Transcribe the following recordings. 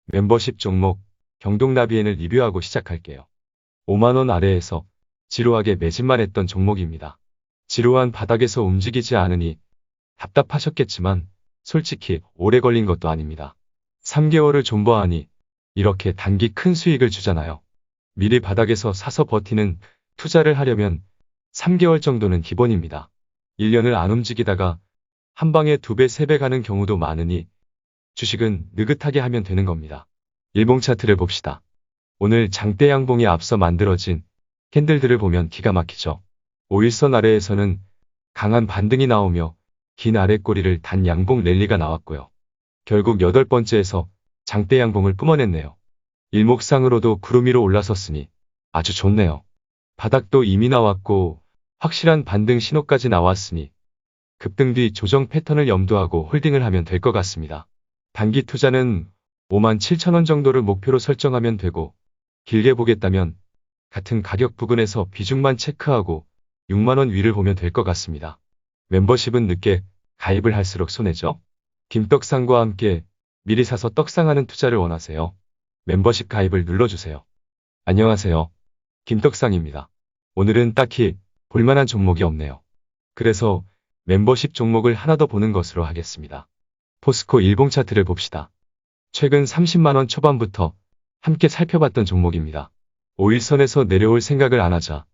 멤버십 종목 경동나비엔을 리뷰하고 시작할게요. 5만원 아래에서 지루하게 매집만 했던 종목입니다. 지루한 바닥에서 움직이지 않으니 답답하셨겠지만 솔직히 오래 걸린 것도 아닙니다. 3개월을 존버하니 이렇게 단기 큰 수익을 주잖아요. 미리 바닥에서 사서 버티는 투자를 하려면 3개월 정도는 기본입니다. 1년을 안 움직이다가 한 방에 2배, 3배 가는 경우도 많으니 주식은 느긋하게 하면 되는 겁니다. 일봉 차트를 봅시다. 오늘 장대 양봉이 앞서 만들어진 캔들들을 보면 기가 막히죠. 5일선 아래에서는 강한 반등이 나오며 긴 아랫꼬리를 단 양봉 랠리가 나왔고요. 결국 8번째에서 장대 양봉을 뿜어냈네요. 일목상으로도 구름 위로 올라섰으니 아주 좋네요. 바닥도 이미 나왔고 확실한 반등 신호까지 나왔으니 급등 뒤 조정 패턴을 염두하고 홀딩을 하면 될 것 같습니다. 단기 투자는 57,000원 정도를 목표로 설정하면 되고 길게 보겠다면 같은 가격 부근에서 비중만 체크하고 6만원 위를 보면 될 것 같습니다. 멤버십은 늦게 가입을 할수록 손해죠. 김떡상과 함께 미리 사서 떡상하는 투자를 원하세요? 멤버십 가입을 눌러주세요. 안녕하세요. 김떡상입니다. 오늘은 딱히 볼만한 종목이 없네요. 그래서 멤버십 종목을 하나 더 보는 것으로 하겠습니다. 포스코 일봉 차트를 봅시다. 최근 30만원 초반부터 함께 살펴봤던 종목입니다. 5일선에서 내려올 생각을 안 하자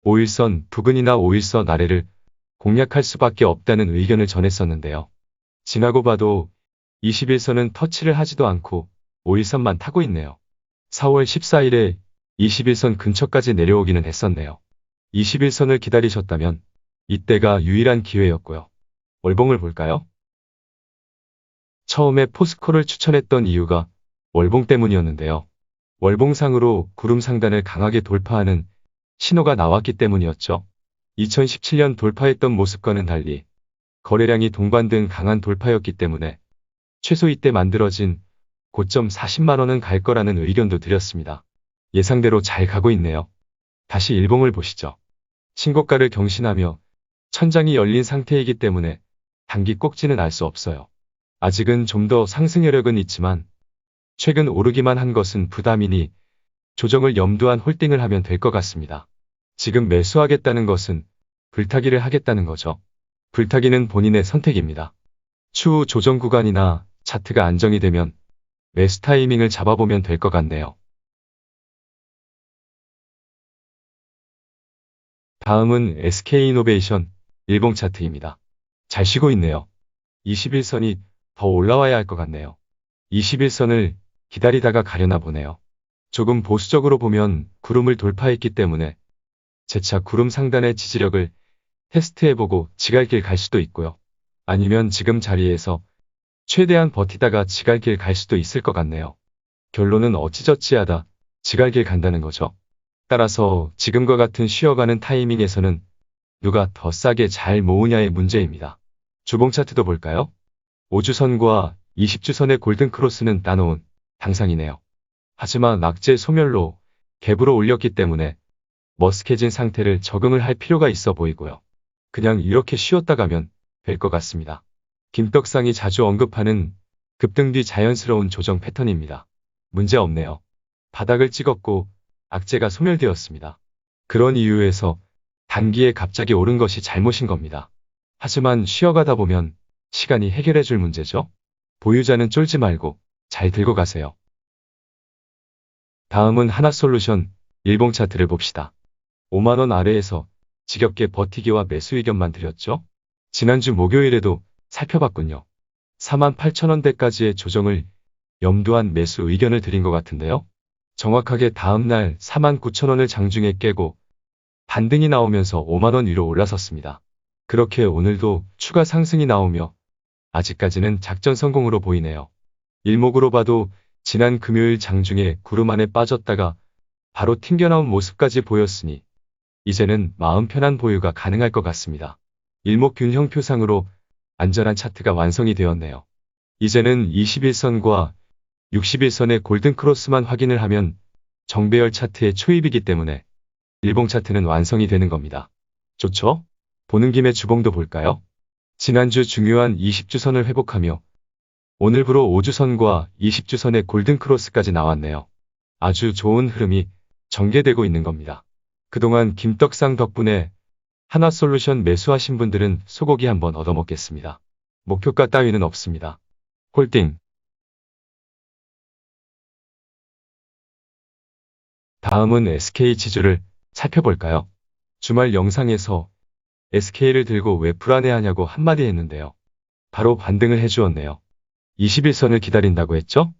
5일선 부근이나 5일선 아래를 공략할 수밖에 없다는 의견을 전했었는데요. 지나고 봐도 21선은 터치를 하지도 않고 5일선만 타고 있네요. 4월 14일에 21선 근처까지 내려오기는 했었네요. 21선을 기다리셨다면 이때가 유일한 기회였고요. 월봉을 볼까요? 처음에 포스코를 추천했던 이유가 월봉 때문이었는데요. 월봉상으로 구름 상단을 강하게 돌파하는 신호가 나왔기 때문이었죠. 2017년 돌파했던 모습과는 달리 거래량이 동반된 강한 돌파였기 때문에 최소 이때 만들어진 고점 40만원은 갈 거라는 의견도 드렸습니다. 예상대로 잘 가고 있네요. 다시 일봉을 보시죠. 신고가를 경신하며 천장이 열린 상태이기 때문에 단기 꼭지는 알 수 없어요. 아직은 좀 더 상승 여력은 있지만 최근 오르기만 한 것은 부담이니 조정을 염두한 홀딩을 하면 될 것 같습니다. 지금 매수하겠다는 것은 불타기를 하겠다는 거죠. 불타기는 본인의 선택입니다. 추후 조정 구간이나 차트가 안정이 되면 매수 타이밍을 잡아보면 될 것 같네요. 다음은 SK이노베이션 일봉 차트입니다. 잘 쉬고 있네요. 21선이 더 올라와야 할 것 같네요. 21선을 기다리다가 가려나 보네요. 조금 보수적으로 보면 구름을 돌파했기 때문에 재차 구름 상단의 지지력을 테스트해보고 지갈길 갈 수도 있고요. 아니면 지금 자리에서 최대한 버티다가 지갈길 갈 수도 있을 것 같네요. 결론은 어찌저찌하다 지갈길 간다는 거죠. 따라서 지금과 같은 쉬어가는 타이밍에서는 누가 더 싸게 잘 모으냐의 문제입니다. 주봉 차트도 볼까요? 5주선과 20주선의 골든크로스는 따놓은 당상이네요. 하지만 악재 소멸로 갭으로 올렸기 때문에 머쓱해진 상태를 적응을 할 필요가 있어 보이고요. 그냥 이렇게 쉬었다 가면 될 것 같습니다. 김떡상이 자주 언급하는 급등 뒤 자연스러운 조정 패턴입니다. 문제 없네요. 바닥을 찍었고 악재가 소멸되었습니다. 그런 이유에서 단기에 갑자기 오른 것이 잘못인 겁니다. 하지만 쉬어가다 보면 시간이 해결해 줄 문제죠. 보유자는 쫄지 말고 잘 들고 가세요. 다음은 하나솔루션 일봉 차트를 봅시다. 5만원 아래에서 지겹게 버티기와 매수 의견만 드렸죠? 지난주 목요일에도 살펴봤군요. 48,000원대까지의 조정을 염두한 매수 의견을 드린 것 같은데요. 정확하게 다음날 49,000원을 장중에 깨고 반등이 나오면서 5만원 위로 올라섰습니다. 그렇게 오늘도 추가 상승이 나오며 아직까지는 작전 성공으로 보이네요. 일목으로 봐도 지난 금요일 장중에 구름 안에 빠졌다가 바로 튕겨나온 모습까지 보였으니 이제는 마음 편한 보유가 가능할 것 같습니다. 일목균형표상으로 안전한 차트가 완성이 되었네요. 이제는 21선과 61선의 골든크로스만 확인을 하면 정배열 차트의 초입이기 때문에 일봉 차트는 완성이 되는 겁니다. 좋죠? 보는 김에 주봉도 볼까요? 지난주 중요한 20주선을 회복하며 오늘부로 5주선과 20주선의 골든크로스까지 나왔네요. 아주 좋은 흐름이 전개되고 있는 겁니다. 그동안 김떡상 덕분에 하나솔루션 매수하신 분들은 소고기 한번 얻어먹겠습니다. 목표가 따위는 없습니다. 홀딩. 다음은 SK지주를 살펴볼까요? 주말 영상에서 SK를 들고 왜 불안해하냐고 한마디 했는데요. 바로 반등을 해주었네요. 21선을 기다린다고 했죠?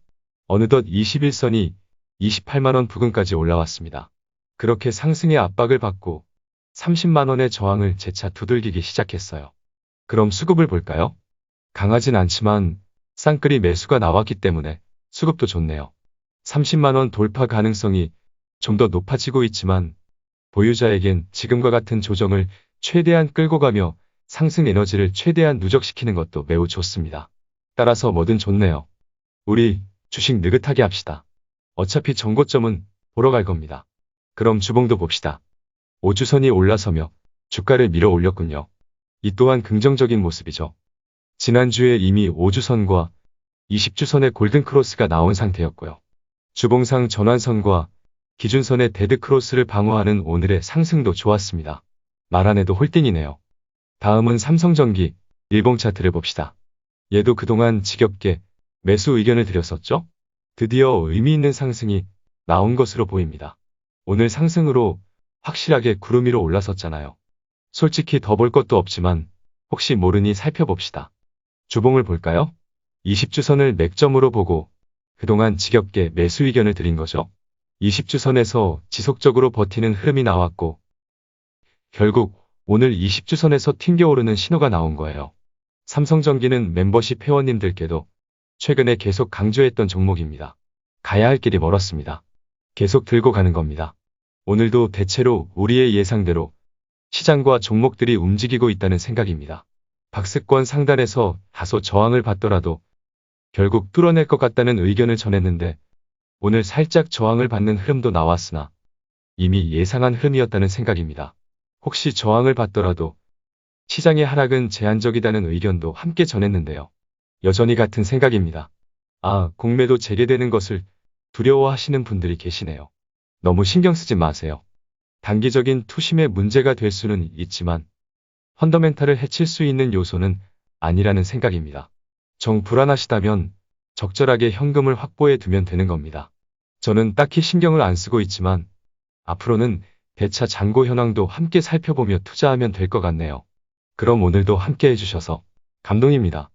어느덧 21선이 28만원 부근까지 올라왔습니다. 그렇게 상승의 압박을 받고 30만원의 저항을 재차 두들기기 시작했어요. 그럼 수급을 볼까요? 강하진 않지만 쌍끌이 매수가 나왔기 때문에 수급도 좋네요. 30만원 돌파 가능성이 좀 더 높아지고 있지만 보유자에겐 지금과 같은 조정을 최대한 끌고 가며 상승 에너지를 최대한 누적시키는 것도 매우 좋습니다. 따라서 뭐든 좋네요. 우리 주식 느긋하게 합시다. 어차피 정고점은 보러 갈 겁니다. 그럼 주봉도 봅시다. 5주선이 올라서며 주가를 밀어 올렸군요. 이 또한 긍정적인 모습이죠. 지난주에 이미 5주선과 20주선의 골든크로스가 나온 상태였고요. 주봉상 전환선과 기준선의 데드크로스를 방어하는 오늘의 상승도 좋았습니다. 말 안 해도 홀딩이네요. 다음은 삼성전기, 일봉 차트를 봅시다. 얘도 그동안 지겹게 매수 의견을 드렸었죠? 드디어 의미 있는 상승이 나온 것으로 보입니다. 오늘 상승으로 확실하게 구름 위로 올라섰잖아요. 솔직히 더 볼 것도 없지만 혹시 모르니 살펴봅시다. 주봉을 볼까요? 20주선을 맥점으로 보고 그동안 지겹게 매수 의견을 드린 거죠. 20주선에서 지속적으로 버티는 흐름이 나왔고 결국 오늘 20주선에서 튕겨오르는 신호가 나온 거예요. 삼성전기는 멤버십 회원님들께도 최근에 계속 강조했던 종목입니다. 가야 할 길이 멀었습니다. 계속 들고 가는 겁니다. 오늘도 대체로 우리의 예상대로 시장과 종목들이 움직이고 있다는 생각입니다. 박스권 상단에서 다소 저항을 받더라도 결국 뚫어낼 것 같다는 의견을 전했는데 오늘 살짝 저항을 받는 흐름도 나왔으나 이미 예상한 흐름이었다는 생각입니다. 혹시 저항을 받더라도 시장의 하락은 제한적이다는 의견도 함께 전했는데요. 여전히 같은 생각입니다. 공매도 재개되는 것을 두려워하시는 분들이 계시네요. 너무 신경 쓰지 마세요. 단기적인 투심의 문제가 될 수는 있지만 펀더멘탈을 해칠 수 있는 요소는 아니라는 생각입니다. 정 불안하시다면 적절하게 현금을 확보해 두면 되는 겁니다. 저는 딱히 신경을 안 쓰고 있지만 앞으로는 대차 잔고 현황도 함께 살펴보며 투자하면 될 것 같네요. 그럼 오늘도 함께 해주셔서 감동입니다.